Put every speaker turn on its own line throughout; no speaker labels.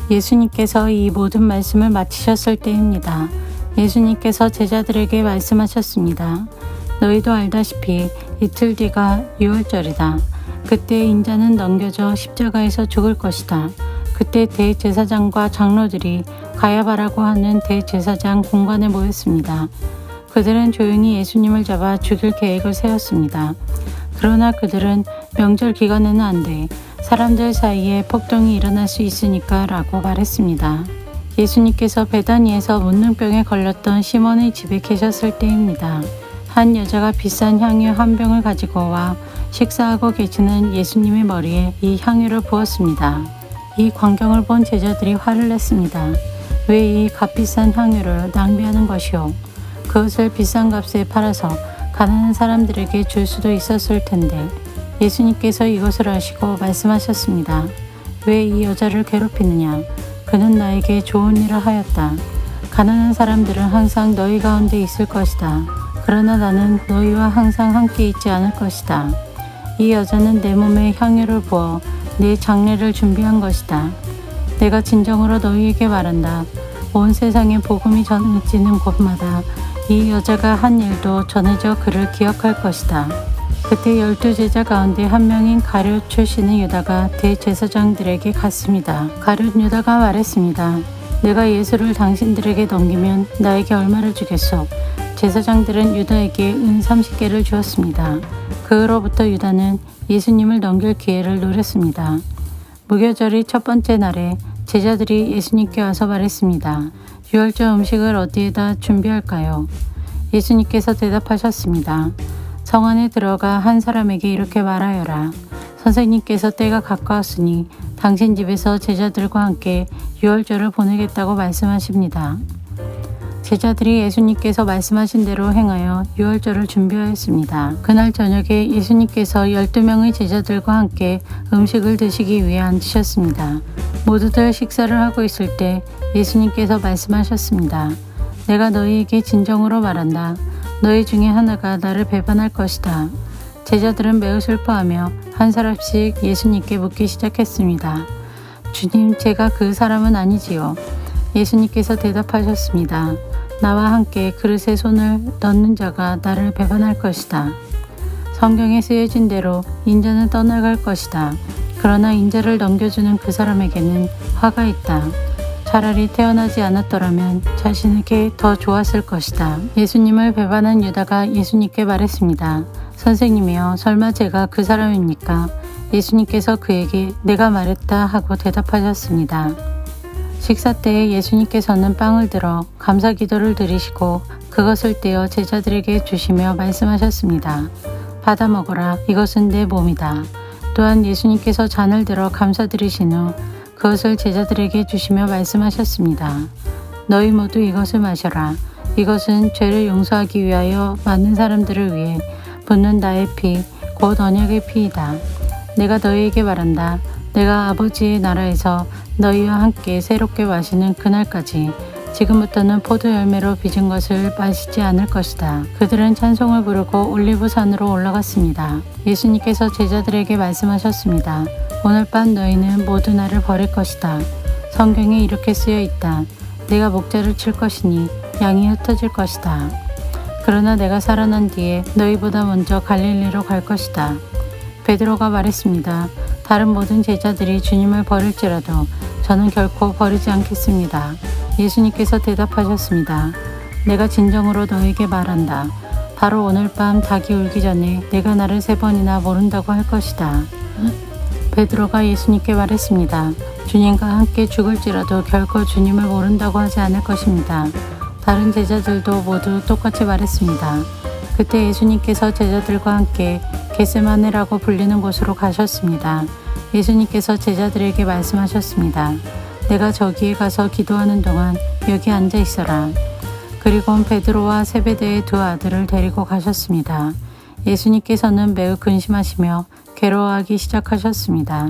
예수님께서 이 모든 말씀을 마치셨을 때입니다. 예수님께서 제자들에게 말씀하셨습니다. 너희도 알다시피 이틀 뒤가 유월절이다. 그때 인자는 넘겨져 십자가에서 죽을 것이다. 그때 대제사장과 장로들이 가야바라고 하는 대제사장 공관에 모였습니다. 그들은 조용히 예수님을 잡아 죽일 계획을 세웠습니다. 그러나 그들은 명절 기간에는 안 돼. 사람들 사이에 폭동이 일어날 수 있으니까 라고 말했습니다. 예수님께서 베다니에서 문둥병에 걸렸던 시몬의 집에 계셨을 때입니다. 한 여자가 비싼 향유 한 병을 가지고 와 식사하고 계시는 예수님의 머리에 이 향유를 부었습니다. 이 광경을 본 제자들이 화를 냈습니다. 왜 이 값비싼 향유를 낭비하는 것이오? 그것을 비싼 값에 팔아서 가난한 사람들에게 줄 수도 있었을 텐데. 예수님께서 이것을 아시고 말씀하셨습니다. 왜 이 여자를 괴롭히느냐? 그는 나에게 좋은 일을 하였다. 가난한 사람들은 항상 너희 가운데 있을 것이다. 그러나 나는 너희와 항상 함께 있지 않을 것이다. 이 여자는 내 몸에 향유를 부어 내 장례를 준비한 것이다. 내가 진정으로 너희에게 말한다. 온 세상에 복음이 전해지는 곳마다 이 여자가 한 일도 전해져 그를 기억할 것이다. 그때 12제자 가운데 한 명인 가룟 출신의 유다가 대제사장들에게 갔습니다. 가룟 유다가 말했습니다. 내가 예수를 당신들에게 넘기면 나에게 얼마를 주겠소? 제사장들은 유다에게 은 30개를 주었습니다. 그로부터 유다는 예수님을 넘길 기회를 노렸습니다. 무교절의 첫 번째 날에 제자들이 예수님께 와서 말했습니다. 유월절 음식을 어디에다 준비할까요? 예수님께서 대답하셨습니다. 성 안에 들어가 한 사람에게 이렇게 말하여라. 선생님께서 때가 가까웠으니 당신 집에서 제자들과 함께 유월절을 보내겠다고 말씀하십니다. 제자들이 예수님께서 말씀하신 대로 행하여 유월절을 준비하였습니다. 그날 저녁에 예수님께서 12명의 제자들과 함께 음식을 드시기 위해 앉으셨습니다. 모두들 식사를 하고 있을 때 예수님께서 말씀하셨습니다. 내가 너희에게 진정으로 말한다. 너희 중에 하나가 나를 배반할 것이다. 제자들은 매우 슬퍼하며 한 사람씩 예수님께 묻기 시작했습니다. 주님, 제가 그 사람은 아니지요. 예수님께서 대답하셨습니다. 나와 함께 그릇에 손을 넣는 자가 나를 배반할 것이다. 성경에 쓰여진 대로 인자는 떠나갈 것이다. 그러나 인자를 넘겨주는 그 사람에게는 화가 있다. 차라리 태어나지 않았더라면 자신에게 더 좋았을 것이다. 예수님을 배반한 유다가 예수님께 말했습니다. 선생님이여, 설마 제가 그 사람입니까? 예수님께서 그에게 내가 말했다 하고 대답하셨습니다. 식사 때에 예수님께서는 빵을 들어 감사 기도를 드리시고 그것을 떼어 제자들에게 주시며 말씀하셨습니다. 받아 먹어라. 이것은 내 몸이다. 또한 예수님께서 잔을 들어 감사드리신 후 그것을 제자들에게 주시며 말씀하셨습니다. 너희 모두 이것을 마셔라. 이것은 죄를 용서하기 위하여 많은 사람들을 위해 붓는 나의 피, 곧 언약의 피이다. 내가 너희에게 말한다. 내가 아버지의 나라에서 너희와 함께 새롭게 마시는 그날까지 지금부터는 포도 열매로 빚은 것을 마시지 않을 것이다. 그들은 찬송을 부르고 올리브산으로 올라갔습니다. 예수님께서 제자들에게 말씀하셨습니다. 오늘 밤 너희는 모두 나를 버릴 것이다. 성경에 이렇게 쓰여 있다. 내가 목자를 칠 것이니 양이 흩어질 것이다. 그러나 내가 살아난 뒤에 너희보다 먼저 갈릴리로 갈 것이다. 베드로가 말했습니다. 다른 모든 제자들이 주님을 버릴지라도 저는 결코 버리지 않겠습니다. 예수님께서 대답하셨습니다. 내가 진정으로 너에게 말한다. 바로 오늘 밤 닭이 울기 전에 내가 나를 3번이나 모른다고 할 것이다. 베드로가 예수님께 말했습니다. 주님과 함께 죽을지라도 결코 주님을 모른다고 하지 않을 것입니다. 다른 제자들도 모두 똑같이 말했습니다. 그때 예수님께서 제자들과 함께 겟세마네라고 불리는 곳으로 가셨습니다. 예수님께서 제자들에게 말씀하셨습니다. 내가 저기에 가서 기도하는 동안 여기 앉아 있어라. 그리고 베드로와 세베대의 2 아들을 데리고 가셨습니다. 예수님께서는 매우 근심하시며 괴로워하기 시작하셨습니다.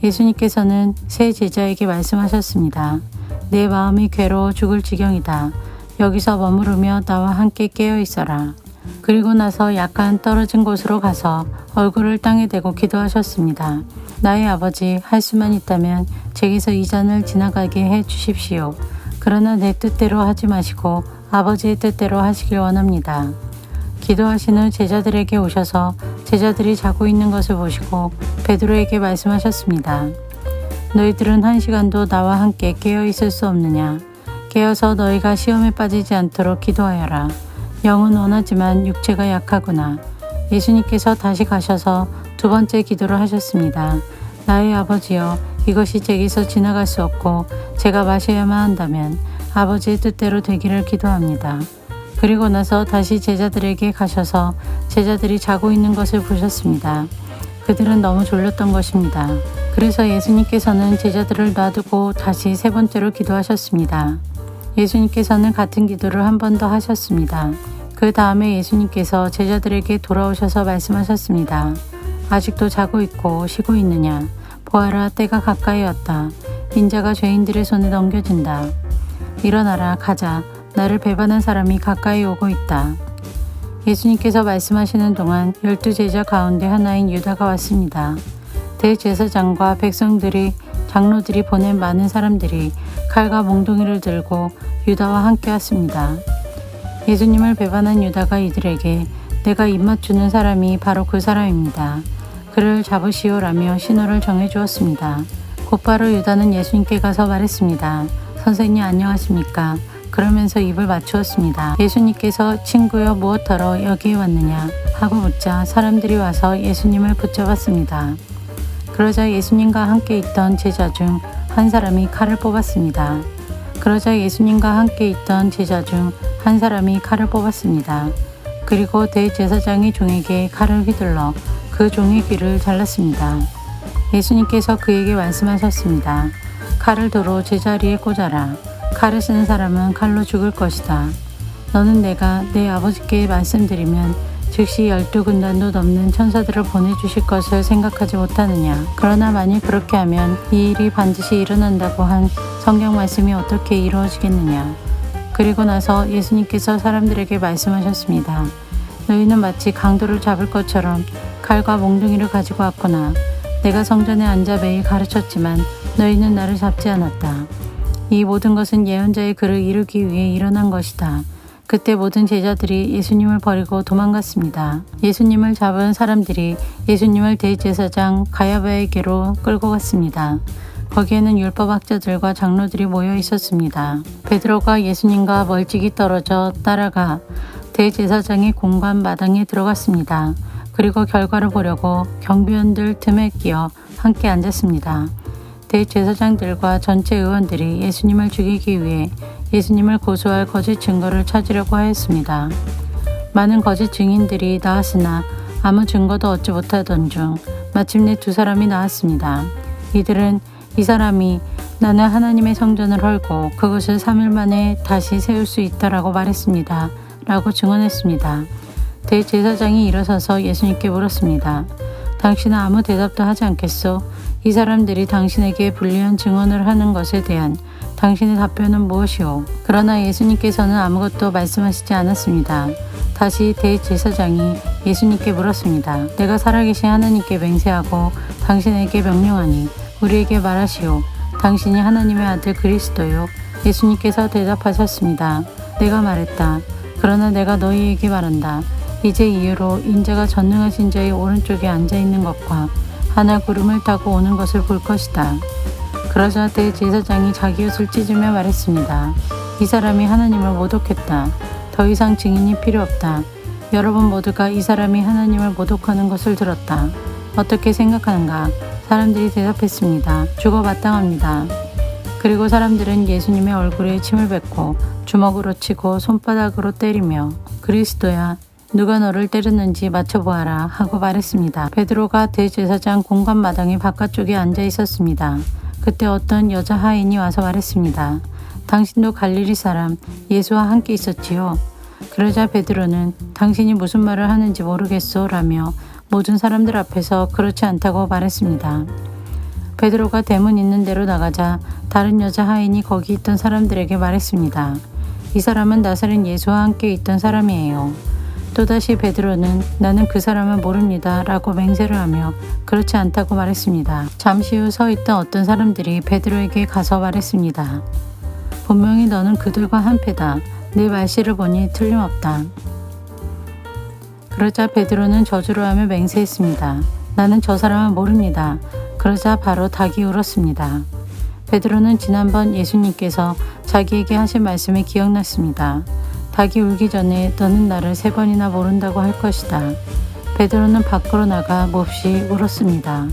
예수님께서는 세 제자에게 말씀하셨습니다. 내 마음이 괴로워 죽을 지경이다. 여기서 머무르며 나와 함께 깨어 있어라. 그리고 나서 약간 떨어진 곳으로 가서 얼굴을 땅에 대고 기도하셨습니다. 나의 아버지, 할 수만 있다면 제게서 이 잔을 지나가게 해 주십시오. 그러나 내 뜻대로 하지 마시고 아버지의 뜻대로 하시길 원합니다. 기도하신 후 제자들에게 오셔서 제자들이 자고 있는 것을 보시고 베드로에게 말씀하셨습니다. 너희들은 1시간도 나와 함께 깨어 있을 수 없느냐? 깨어서 너희가 시험에 빠지지 않도록 기도하여라. 영은 원하지만 육체가 약하구나. 예수님께서 다시 가셔서 두 번째 기도를 하셨습니다. 나의 아버지여, 이것이 제게서 지나갈 수 없고 제가 마셔야만 한다면 아버지의 뜻대로 되기를 기도합니다. 그리고 나서 다시 제자들에게 가셔서 제자들이 자고 있는 것을 보셨습니다. 그들은 너무 졸렸던 것입니다. 그래서 예수님께서는 제자들을 놔두고 다시 세 번째로 기도하셨습니다. 예수님께서는 같은 기도를 한 번 더 하셨습니다. 그 다음에 예수님께서 제자들에게 돌아오셔서 말씀하셨습니다. 아직도 자고 있고 쉬고 있느냐? 보아라, 때가 가까이 왔다. 인자가 죄인들의 손에 넘겨진다. 일어나라, 가자. 나를 배반한 사람이 가까이 오고 있다. 예수님께서 말씀하시는 동안 12제자 가운데 하나인 유다가 왔습니다. 대제사장과 백성들이 장로들이 보낸 많은 사람들이 칼과 몽둥이를 들고 유다와 함께 왔습니다. 예수님을 배반한 유다가 이들에게 내가 입맞추는 사람이 바로 그 사람입니다. 그를 잡으시오라며 신호를 정해 주었습니다. 곧바로 유다는 예수님께 가서 말했습니다. 선생님 안녕하십니까? 그러면서 입을 맞추었습니다. 예수님께서 친구여 무엇하러 여기에 왔느냐 하고 묻자 사람들이 와서 예수님을 붙잡았습니다. 그러자 예수님과 함께 있던 제자 중 한 사람이 칼을 뽑았습니다. 그리고 대제사장이 종에게 칼을 휘둘러 그 종의 귀를 잘랐습니다. 예수님께서 그에게 말씀하셨습니다. 칼을 도로 제자리에 꽂아라. 칼을 쓰는 사람은 칼로 죽을 것이다. 너는 내가 내 아버지께 말씀드리면 즉시 12군단도 넘는 천사들을 보내주실 것을 생각하지 못하느냐. 그러나 만일 그렇게 하면 이 일이 반드시 일어난다고 한 성경 말씀이 어떻게 이루어지겠느냐. 그리고 나서 예수님께서 사람들에게 말씀하셨습니다. 너희는 마치 강도를 잡을 것처럼 칼과 몽둥이를 가지고 왔구나. 내가 성전에 앉아 매일 가르쳤지만 너희는 나를 잡지 않았다. 이 모든 것은 예언자의 글을 이루기 위해 일어난 것이다. 그때 모든 제자들이 예수님을 버리고 도망갔습니다. 예수님을 잡은 사람들이 예수님을 대제사장 가야바에게로 끌고 갔습니다. 거기에는 율법학자들과 장로들이 모여 있었습니다. 베드로가 예수님과 멀찍이 떨어져 따라가 대제사장의 공관 마당에 들어갔습니다. 그리고 결과를 보려고 경비원들 틈에 끼어 함께 앉았습니다. 대제사장들과 전체 의원들이 예수님을 죽이기 위해 예수님을 고소할 거짓 증거를 찾으려고 하였습니다. 많은 거짓 증인들이 나왔으나 아무 증거도 얻지 못하던 중 마침내 두 사람이 나왔습니다. 이들은 이 사람이 나는 하나님의 성전을 헐고 그것을 3일 만에 다시 세울 수 있다라고 말했습니다. 라고 증언했습니다. 대제사장이 일어서서 예수님께 물었습니다. 당신은 아무 대답도 하지 않겠소? 이 사람들이 당신에게 불리한 증언을 하는 것에 대한 당신의 답변은 무엇이오? 그러나 예수님께서는 아무것도 말씀하시지 않았습니다. 다시 대제사장이 예수님께 물었습니다. 내가 살아계신 하나님께 맹세하고 당신에게 명령하니 우리에게 말하시오. 당신이 하나님의 아들 그리스도요? 예수님께서 대답하셨습니다. 내가 말했다. 그러나 내가 너희에게 말한다. 이제 이후로 인자가 전능하신 자의 오른쪽에 앉아있는 것과 하늘 구름을 타고 오는 것을 볼 것이다. 그러자 대제사장이 자기 옷을 찢으며 말했습니다. 이 사람이 하나님을 모독했다. 더 이상 증인이 필요 없다. 여러분 모두가 이 사람이 하나님을 모독하는 것을 들었다. 어떻게 생각하는가? 사람들이 대답했습니다. 죽어 마땅합니다. 그리고 사람들은 예수님의 얼굴에 침을 뱉고 주먹으로 치고 손바닥으로 때리며 그리스도야 누가 너를 때렸는지 맞춰보아라 하고 말했습니다. 베드로가 대제사장 공관 마당의 바깥쪽에 앉아 있었습니다. 그때 어떤 여자 하인이 와서 말했습니다. 당신도 갈릴리 사람 예수와 함께 있었지요. 그러자 베드로는 당신이 무슨 말을 하는지 모르겠소 라며 모든 사람들 앞에서 그렇지 않다고 말했습니다. 베드로가 대문 있는 데로 나가자 다른 여자 하인이 거기 있던 사람들에게 말했습니다. 이 사람은 나사렛 예수와 함께 있던 사람이에요. 또다시 베드로는 나는 그 사람을 모릅니다 라고 맹세를 하며 그렇지 않다고 말했습니다. 잠시 후 서 있던 어떤 사람들이 베드로에게 가서 말했습니다. 분명히 너는 그들과 한패다. 네 말씨를 보니 틀림없다. 그러자 베드로는 저주를 하며 맹세했습니다. 나는 저 사람을 모릅니다. 그러자 바로 닭이 울었습니다. 베드로는 지난번 예수님께서 자기에게 하신 말씀이 기억났습니다. 닭이 울기 전에 너는 나를 3번이나 모른다고 할 것이다. 베드로는 밖으로 나가 몹시 울었습니다.